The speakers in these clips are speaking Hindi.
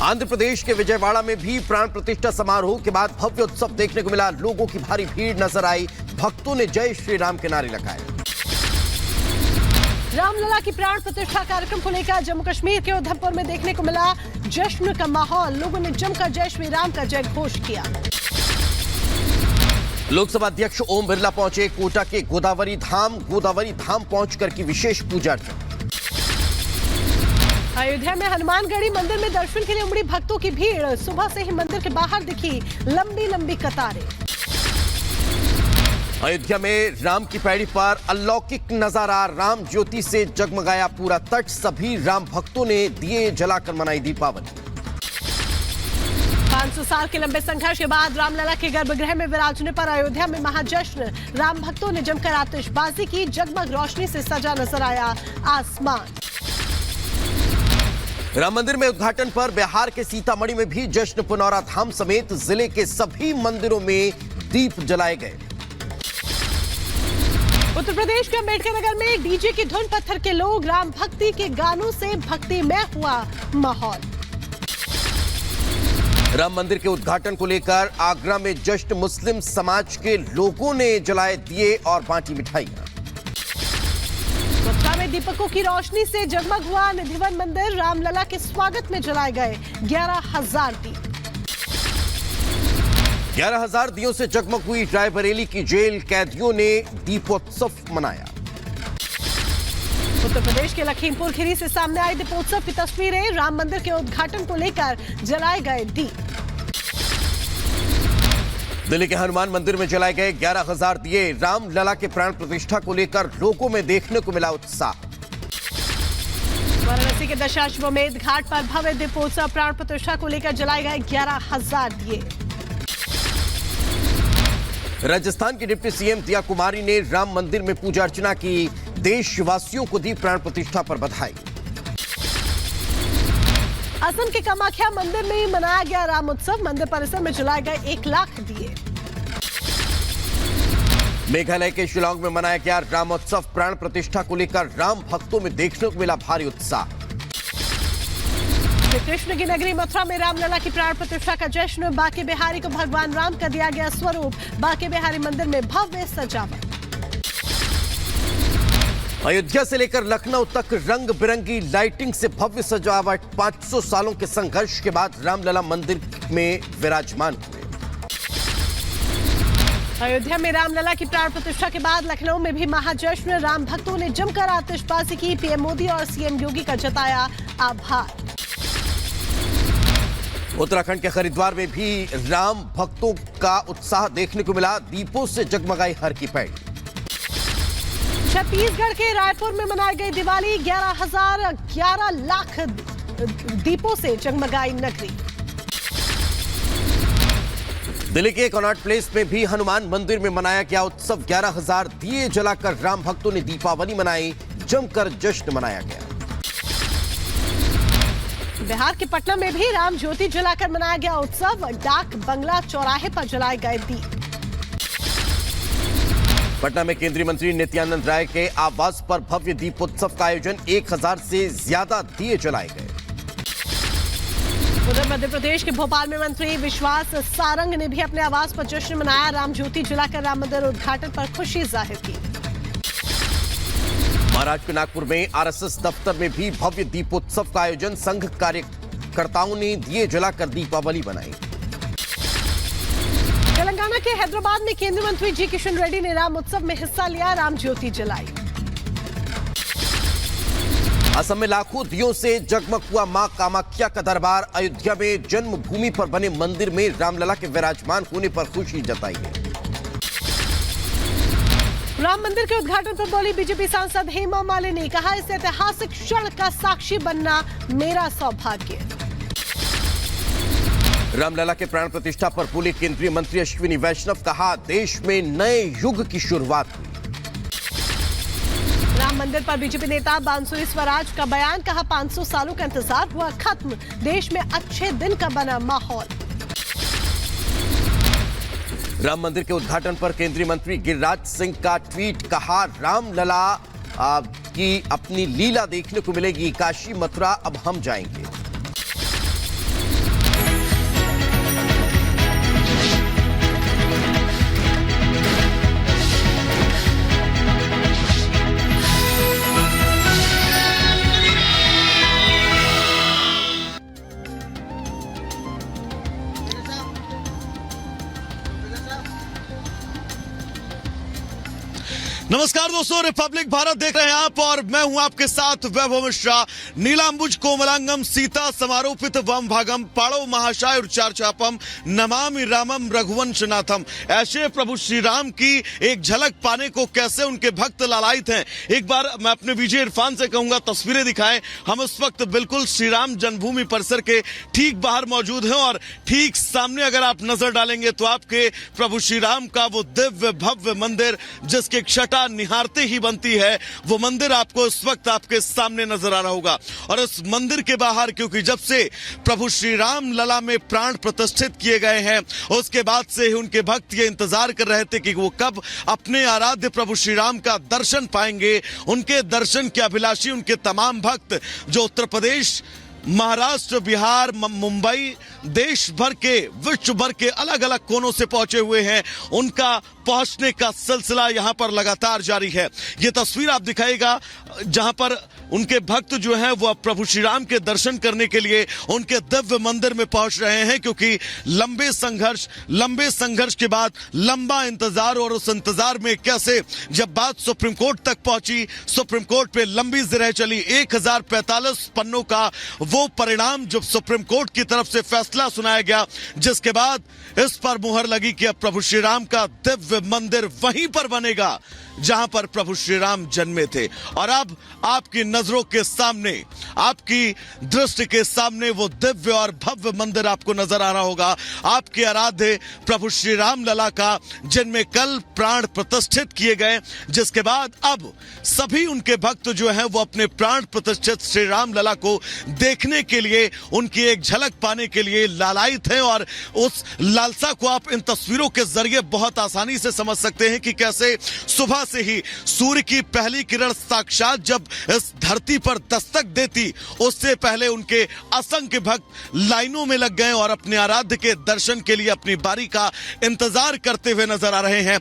आंध्र प्रदेश के विजयवाड़ा में भी प्राण प्रतिष्ठा समारोह के बाद भव्य उत्सव देखने को मिला। लोगों की भारी भीड़ नजर आई। भक्तों ने जय श्री राम के नारे लगाए। रामलला की प्राण प्रतिष्ठा कार्यक्रम को लेकर जम्मू कश्मीर के उधमपुर में देखने को मिला जश्न का माहौल। लोगों ने जमकर जय श्री राम का जय घोष किया। लोकसभा अध्यक्ष ओम बिरला पहुंचे कोटा के गोदावरी धाम पहुंचकर की विशेष पूजा अर्चना। अयोध्या में हनुमानगढ़ी मंदिर में दर्शन के लिए उमड़ी भक्तों की भीड़। सुबह से ही मंदिर के बाहर दिखी लंबी लंबी कतारें। अयोध्या में राम की पैड़ी पर अलौकिक नजारा। राम ज्योति से जगमगाया पूरा तट। सभी राम भक्तों ने दिए जलाकर मनाई दीपावली। 500 साल के लंबे संघर्ष के बाद रामलला के गर्भगृह में विराजने पर अयोध्या में महाजश्न। राम भक्तों ने जमकर आतिशबाजी की। जगमग रोशनी से सजा नजर आया आसमान। राम मंदिर में उद्घाटन पर बिहार के सीतामढ़ी में भी जश्न। पुनौरा धाम समेत जिले के सभी मंदिरों में दीप जलाए गए। उत्तर प्रदेश के अम्बेडकर नगर में डीजे की धुन पत्थर के लोग। राम भक्ति के गानों से भक्तिमय हुआ माहौल। राम मंदिर के उद्घाटन को लेकर आगरा में जश्न। मुस्लिम समाज के लोगों ने जलाए दिए और बांटी मिठाइयां। मथुरा में दीपकों की रोशनी से जगमग हुआ निधिवन मंदिर। रामलला के स्वागत में जलाए गए 11,000 दीप। 11,000 दियों से जगमग हुई रायबरेली की जेल। कैदियों ने दीपोत्सव मनाया। उत्तर प्रदेश के लखीमपुर खीरी से सामने आई दीपोत्सव की तस्वीरें। राम मंदिर के उद्घाटन को लेकर जलाए गए दीप। दिल्ली के हनुमान मंदिर में जलाए गए 11,000 दिए। रामलला के प्राण प्रतिष्ठा को लेकर लोगों में देखने को मिला उत्साह। वाराणसी के दशाश्वमेध घाट पर भव्य दीपोत्सव। प्राण प्रतिष्ठा को लेकर जलाए गए 11,000 दिए। राजस्थान की डिप्टी सीएम दिया कुमारी ने राम मंदिर में पूजा अर्चना की। देशवासियों को दी प्राण प्रतिष्ठा पर बधाई। असम के कामाख्या मंदिर में मनाया गया राम उत्सव। मंदिर परिसर में जलाए गए 1 लाख दिए। मेघालय के शिलांग में मनाया गया रामोत्सव। प्राण प्रतिष्ठा को लेकर राम भक्तों में देखने को मिला भारी उत्साह। श्री कृष्ण की नगरी मथुरा में रामलला की प्राण प्रतिष्ठा का जश्न। बांके बिहारी को भगवान राम का दिया गया स्वरूप। बांके बिहारी मंदिर में भव्य सजावट। अयोध्या से लेकर लखनऊ तक रंग बिरंगी लाइटिंग से भव्य सजावट। 500 सालों के संघर्ष के बाद रामलला मंदिर में विराजमान हुए। अयोध्या में रामलला की प्राण प्रतिष्ठा के बाद लखनऊ में भी महाजश्न। राम भक्तों ने जमकर आतिशबाजी की। पीएम मोदी और सीएम योगी का जताया आभार। उत्तराखंड के हरिद्वार में भी राम भक्तों का उत्साह देखने को मिला। दीपों से जगमगाई हर की पैड़ी। छत्तीसगढ़ के रायपुर में मनाई गई दिवाली। 11 लाख दीपों से जगमगाई नगरी। दिल्ली के कनॉट प्लेस में भी हनुमान मंदिर में मनाया गया उत्सव। 11,000 दिए जलाकर राम भक्तों ने दीपावली मनाई। जमकर जश्न मनाया गया। बिहार के पटना में भी राम ज्योति जलाकर मनाया गया उत्सव। डाक बंगला चौराहे पर जलाए गए दीप। पटना में केंद्रीय मंत्री नित्यानंद राय के आवास पर भव्य दीपोत्सव का आयोजन। 1,000 से ज्यादा दिए जलाए गए। उधर मध्य प्रदेश के भोपाल में मंत्री विश्वास सारंग ने भी अपने आवास पर जश्न मनाया। राम ज्योति जलाकर राम मंदिर उद्घाटन पर खुशी जाहिर की। महाराष्ट्र के नागपुर में आरएसएस दफ्तर में भी भव्य दीपोत्सव का आयोजन। संघ कार्यकर्ताओं ने दिए जलाकर दीपावली मनाई। तेलंगाना के हैदराबाद में केंद्रीय मंत्री जी किशन रेड्डी ने राम उत्सव में हिस्सा लिया। राम ज्योति जलाई। असम में लाखों दियों से जगमग हुआ मां कामाख्या का दरबार। अयोध्या में जन्मभूमि पर बने मंदिर में रामलला के विराजमान होने पर खुशी जताई गई। राम मंदिर के उद्घाटन पर बोली बीजेपी सांसद हेमा मालिनी। कहा इस ऐतिहासिक क्षण का साक्षी बनना मेरा सौभाग्य। रामलला के प्राण प्रतिष्ठा पर बोले केंद्रीय मंत्री अश्विनी वैष्णव। कहा देश में नए युग की शुरुआत हुई। राम मंदिर पर बीजेपी नेता बांसुरी स्वराज का बयान। कहा 500 सालों का इंतजार हुआ खत्म। देश में अच्छे दिन का बना माहौल। राम मंदिर के उद्घाटन पर केंद्रीय मंत्री गिरिराज सिंह का ट्वीट। कहा रामलला की अपनी लीला देखने को मिलेगी। काशी मथुरा अब हम जाएंगे। नमस्कार दोस्तों, रिपब्लिक भारत देख रहे हैं आप और मैं हूं आपके साथ वैभव मिश्रा। नीलांबुज कोमलांगम सीता समारोपित वम भागम पाड़ो महाशाय चापम नमामि रामम रघुवंशनाथम। ऐसे प्रभु श्री राम की एक झलक पाने को कैसे उनके भक्त लालायित हैं। एक बार मैं अपने विजय इरफान से कहूंगा तस्वीरें दिखाएं। हम इस वक्त बिल्कुल श्री राम जन्मभूमि परिसर के ठीक बाहर मौजूद हैं और ठीक सामने अगर आप नजर डालेंगे तो आपके प्रभु श्री राम का वो दिव्य भव्य मंदिर जिसके छटा निहारते ही बनती है, वो मंदिर आपको इस वक्त आपके सामने नजर आ रहा होगा। और इस मंदिर के बाहर, क्योंकि जब से प्रभु श्री राम लला में प्राण प्रतिष्ठित किए गए हैं उसके बाद से ही उनके भक्त ये इंतजार कर रहे थे कि वो कब अपने आराध्य प्रभु श्री राम का दर्शन पाएंगे। उनके दर्शन के अभिलाषी उनके तमाम भक्त जो उत्तर प्रदेश, महाराष्ट्र, बिहार, मुंबई, देश भर के, विश्व भर के अलग अलग कोनों से पहुंचे हुए हैं, उनका पहुंचने का सिलसिला यहां पर लगातार जारी है। ये तस्वीर आप दिखाएगा जहां पर उनके भक्त जो हैं वो प्रभु श्री राम के दर्शन करने के लिए उनके दिव्य मंदिर में पहुंच रहे हैं, क्योंकि लंबे संघर्ष के बाद लंबा इंतजार, और उस इंतजार में कैसे जब बात सुप्रीम कोर्ट तक पहुंची, सुप्रीम कोर्ट पे लंबी जिरह चली। 1045 पन्नों का वो परिणाम जब सुप्रीम कोर्ट की तरफ से फैसला सुनाया गया, जिसके बाद इस पर मुहर लगी कि अब प्रभु श्री राम का दिव्य मंदिर वहीं पर बनेगा जहां पर प्रभु श्री राम जन्मे थे। और अब आपकी नजरों के सामने, आपकी दृष्टि के सामने वो दिव्य और भव्य मंदिर आपको नजर आ रहा होगा। आपके आराध्य प्रभु श्री राम लला का जिनमें कल प्राण प्रतिष्ठित किए गए, जिसके बाद अब सभी उनके भक्त जो हैं वो अपने प्राण प्रतिष्ठित श्री राम लला को देखने के लिए, उनकी एक झलक पाने के लिए लालायित हैं। और उस लालसा को आप इन तस्वीरों के जरिए बहुत आसानी से समझ सकते हैं कि कैसे सुबह से ही सूर्य की पहली किरण साक्षात जब इस धरती पर दस्तक देती, उससे पहले उनके असंख्य भक्त लाइनों में लग गए और अपने आराध्य के दर्शन के लिए अपनी बारी का इंतजार करते हुए नजर आ रहे हैं।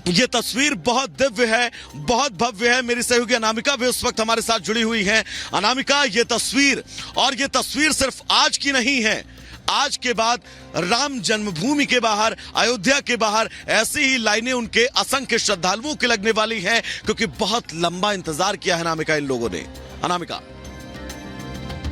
ये तस्वीर बहुत दिव्य है, बहुत भव्य है। मेरी सहयोगी अनामिका भी उस वक्त हमारे साथ जुड़ी हुई है। अनामिका, ये तस्वीर सिर्फ आज की नहीं है। आज के बाद राम जन्मभूमि के बाहर, अयोध्या के बाहर ऐसी ही लाइनें उनके असंख्य श्रद्धालुओं के लगने वाली हैं, क्योंकि बहुत लंबा इंतजार किया है अनामिका इन लोगों ने। अनामिका।